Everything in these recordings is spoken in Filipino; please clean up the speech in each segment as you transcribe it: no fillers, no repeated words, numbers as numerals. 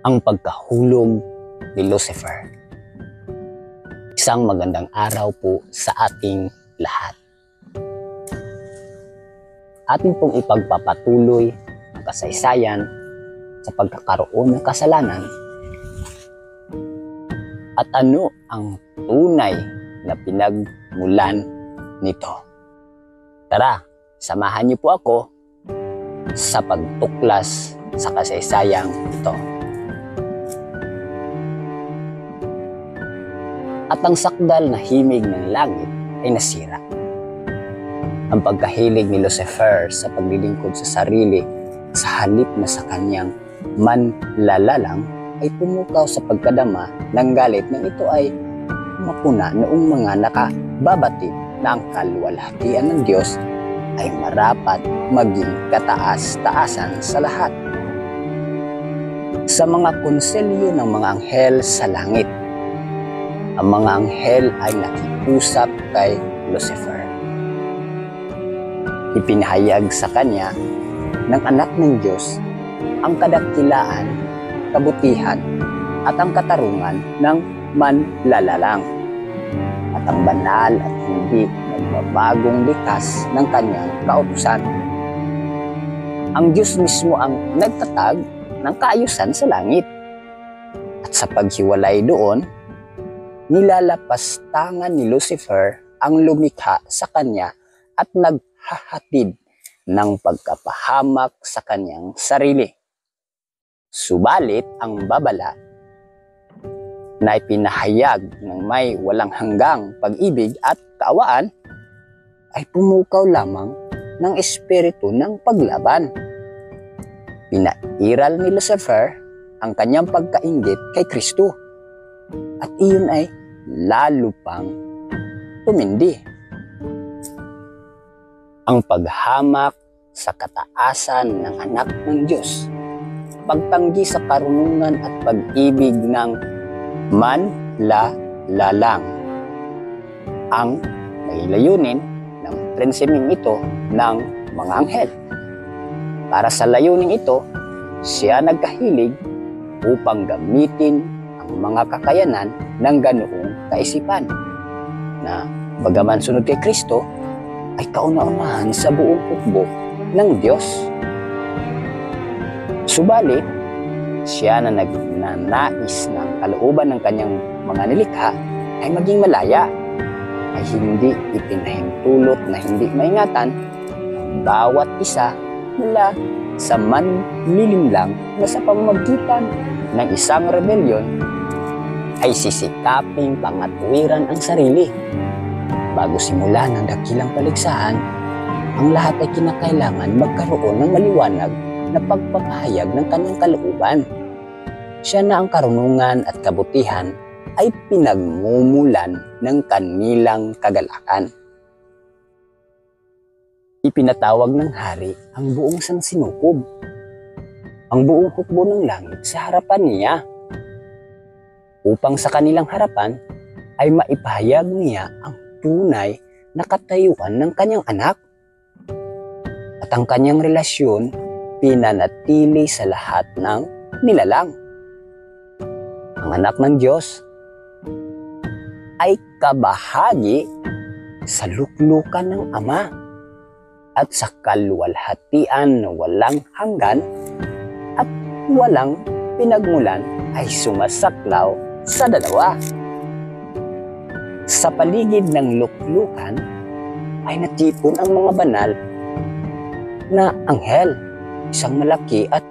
ang pagkahulog ni Lucifer. Isang magandang araw po sa ating lahat. Atin pong ipagpapatuloy ang kasaysayan sa pagkakaroon ng kasalanan at ano ang tunay na pinagmulan nito. Tara, samahan niyo po ako sa pagtuklas sa kasaysayang ito. At ang sakdal na himig ng langit ay nasira. Ang pagkahilig ni Lucifer sa paglilingkod sa sarili sa halip na sa kanyang manlalalang ay pumukaw sa pagkadama ng galit nang ito ay mapuna noong mga nakababatid na ang kaluwalhatian ng Diyos ay marapat maging kataas-taasan sa lahat. Sa mga konselyo ng mga anghel sa langit, ang mga anghel ay nakiusap kay Lucifer. Ipinahayag sa kanya ng anak ng Diyos ang kadakilaan, kabutihan at ang katarungan ng manlalalang at ang banal at hindi nagbabagong likas ng kanyang kautusan. Ang Diyos mismo ang nagtatag ng kaayusan sa langit at sa paghiwalay doon, nilalapastangan ni Lucifer ang lumikha sa kanya at naghahatid ng pagkapahamak sa kanyang sarili. Subalit ang babala na ipinahayag ng may walang hanggang pag-ibig at kaawaan ay pumukaw lamang ng espiritu ng paglaban. Pinairal ni Lucifer ang kanyang pagkainggit kay Kristo. At iyon ay lalo pang tumindi. Ang paghamak sa kataasan ng anak ng Diyos, pagtanggi sa karunungan at pag-ibig ng manlalalang, ang layunin ng prinsimeng ito ng mga anghel. Para sa layuning ito, siya nagkahilig upang gamitin ang mga kakayanan ng ganoong kaisipan na bagaman sunod kay Kristo ay kauna-unahan sa buong hukbo ng Diyos. Subalit, siya na nagnanais ng kalooban ng kanyang mga nilikha ay maging malaya, ay hindi ipinahintulot na hindi maingatan ang bawat isa mula sa manlilimlang na sa pamamagitan ng isang rebelyon ay sisikaping pangatwiran ang sarili. Bago simula ng dakilang paligsahan, ang lahat ay kinakailangan magkaroon ng maliwanag na pagpapahayag ng kanyang kalooban. Siya na ang karunungan at kabutihan ay pinagmumulan ng kanilang kagalakan. Ipinatawag ng hari ang buong sansinukob, ang buong hukbo ng langit sa harapan niya, upang sa kanilang harapan ay maipahayag niya ang tunay na katayuan ng kanyang anak at ang kanyang relasyon pinanatili sa lahat ng nilalang. Ang anak ng Diyos ay kabahagi sa luklukan ng Ama at sa kaluwalhatian na walang hanggan at walang pinagmulan ay sumasaklaw sa dalawa. Sa paligid ng luklukan ay natipon ang mga banal na anghel, isang malaki at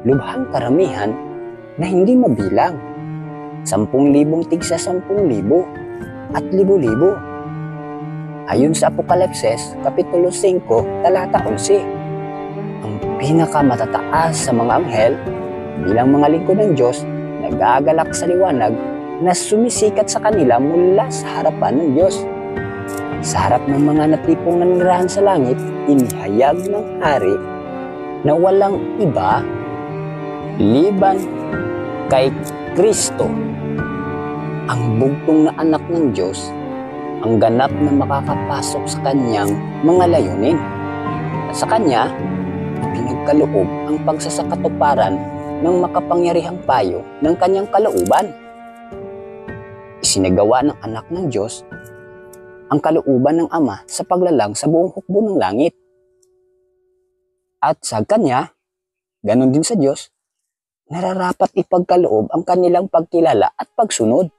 lubhang karamihan na hindi mabilang, 10,000 tigsa 10,000 at libo-libo. Ayon sa Apokalipsis, Kapitulo 5, talata 11, ang pinakamatataas sa mga anghel bilang mga lingkod ng Diyos nagagalak sa liwanag na sumisikat sa kanila mula sa harapan ng Diyos. Sa harap ng mga natipong nanirahan sa langit, inihayag ng hari na walang iba liban kay Kristo, ang bugtong na anak ng Diyos, ang ganap na makakapasok sa kanyang mga layunin. At sa kanya, pinagkaloob ang pagsasakatuparan ng makapangyarihang payo ng kanyang kalooban. Isinagawa ng anak ng Diyos ang kalooban ng Ama sa paglalang sa buong hukbo ng langit. At sa kanya, ganon din sa Diyos, nararapat ipagkaloob ang kanilang pagkilala at pagsunod.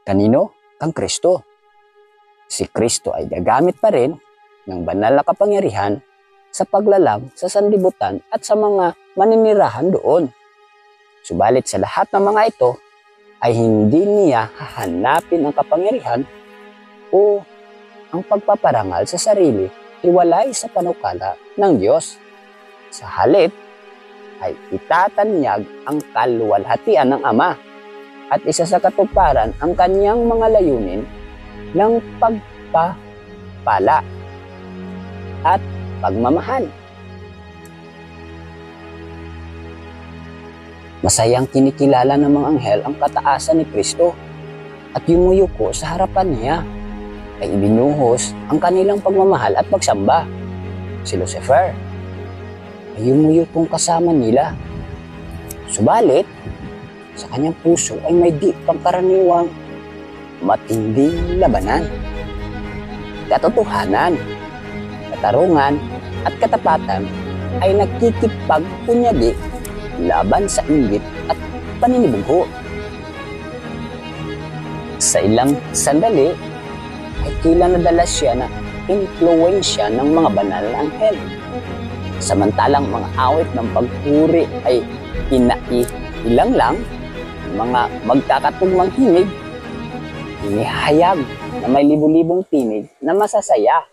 Kanino? Kang Kristo. Si Kristo ay gagamit pa rin ng banal na kapangyarihan sa paglalang sa sanlibutan at sa mga maninirahan doon. Subalit sa lahat ng mga ito, ay hindi niya hahanapin ang kapangyarihan o ang pagpaparangal sa sarili hiwalay sa panukala ng Diyos. Sa halip, ay itatanyag ang kaluwalhatian ng Ama at isa sa katuparan ang kanyang mga layunin ng pagpapala at pagmamahal. Masayang kinikilala ng mga anghel ang kataasan ni Kristo at yumuyuko sa harapan niya ay ibinuhos ang kanilang pagmamahal at pagsamba. Si Lucifer ay yumuyukong kasama nila. Subalit, sa kanyang puso ay may di pangkaraniwang matinding labanan. Katotohanan, katarungan at katapatan ay nagkikipagpunyagi laban sa inggit at paninibugho. Sa ilang sandali ay tila nadala siya na impluwensya ng mga banal na anghel. Samantalang mga awit ng pagpuri ay inailang lang, mga magkakatugmang himig, inihayag na may libu-libong tinig na masasaya.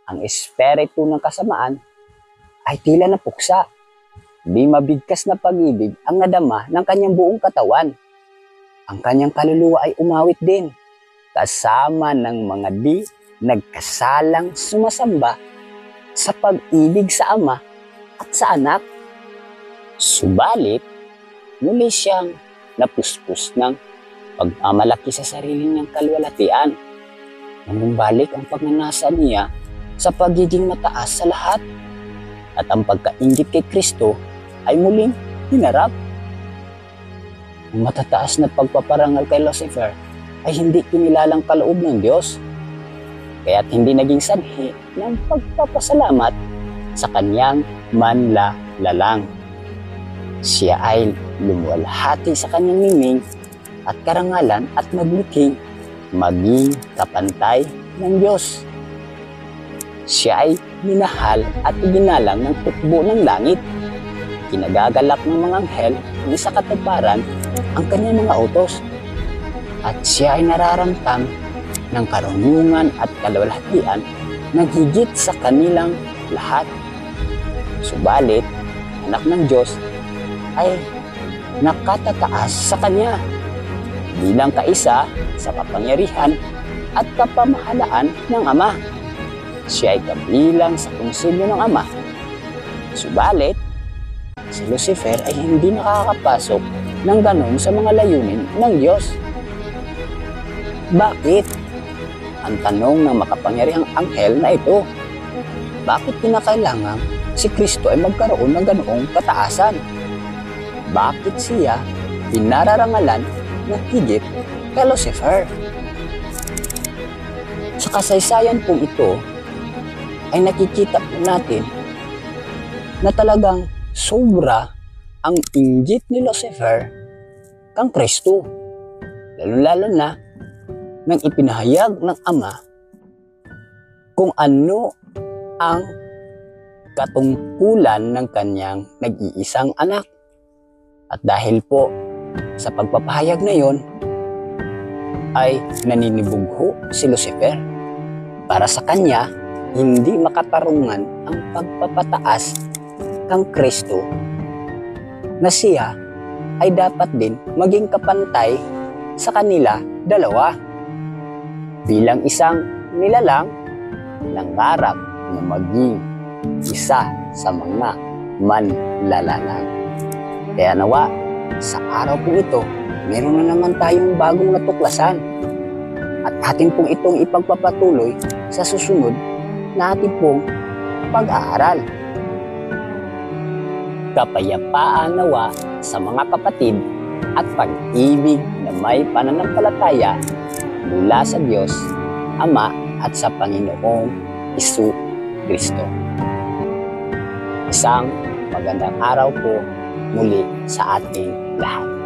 Ang espiritu ng kasamaan ay tila napuksa. Di mabigkas na pag-ibig ang nadama ng kanyang buong katawan. Ang kanyang kaluluwa ay umawit din, kasama ng mga di nagkasalang sumasamba sa pag-ibig sa Ama at sa Anak. Subalit, muli siyang napuspos ng pagmamalaki sa sarili niyang kaluwalhatian. Nanumbalik ang pagnanasa niya sa pagiging mataas sa lahat at ang pagkainggit kay Kristo ay muling hinarap. Ang matataas na pagpaparangal kay Lucifer ay hindi kinilalang kaloob ng Diyos, kaya't hindi naging sanhi ng pagpapasalamat sa kanyang manlalalang. Siya ay lumuwalhati sa kanyang miming at karangalan at magliking maging kapantay ng Diyos. Siya ay minahal at iginalang ng hukbo ng langit. Kinagagalak ng mga anghel ni sa katuparan ang kanyang mga utos. At siya ay nararamtam ng karunungan at kaluwalhatian na higit sa kanilang lahat. Subalit, anak ng Diyos ay nakatataas sa kanya bilang kaisa sa kapangyarihan at kapamahalaan ng Ama. Siya ay kabilang sa konsilyo ng Ama. Subalit, si Lucifer ay hindi nakakapasok ng ganon sa mga layunin ng Diyos. Bakit? Ang tanong ng makapangyarihang anghel na ito. Bakit kinakailangan si Kristo ay magkaroon ng ganoong kataasan? Bakit siya pinararangalan na higit kay Lucifer? Sa kasaysayan pong ito ay nakikita po natin na talagang sobra ang inggit ni Lucifer kang Kristo. Lalo-lalo na nang ipinahayag ng Ama kung ano ang katungkulan ng kanyang nag-iisang anak. At dahil po sa pagpapahayag na yon, ay naninibugho si Lucifer. Para sa kanya, hindi makatarungan ang pagpapataas kang Kristo na siya ay dapat din maging kapantay sa kanila dalawa. Bilang isang nilalang, nangarap na maging isa sa mga manlalalang. Kaya nawa, sa araw po ito, meron na naman tayong bagong natuklasan at atin pong itong ipagpapatuloy sa susunod na ating pong pag-aaral. kapayapaan nawa sa mga kapatid at pag-ibig na may pananampalataya mula sa Diyos, Ama at sa Panginoong Hesus Kristo. Isang magandang araw po muli sa ating lahat.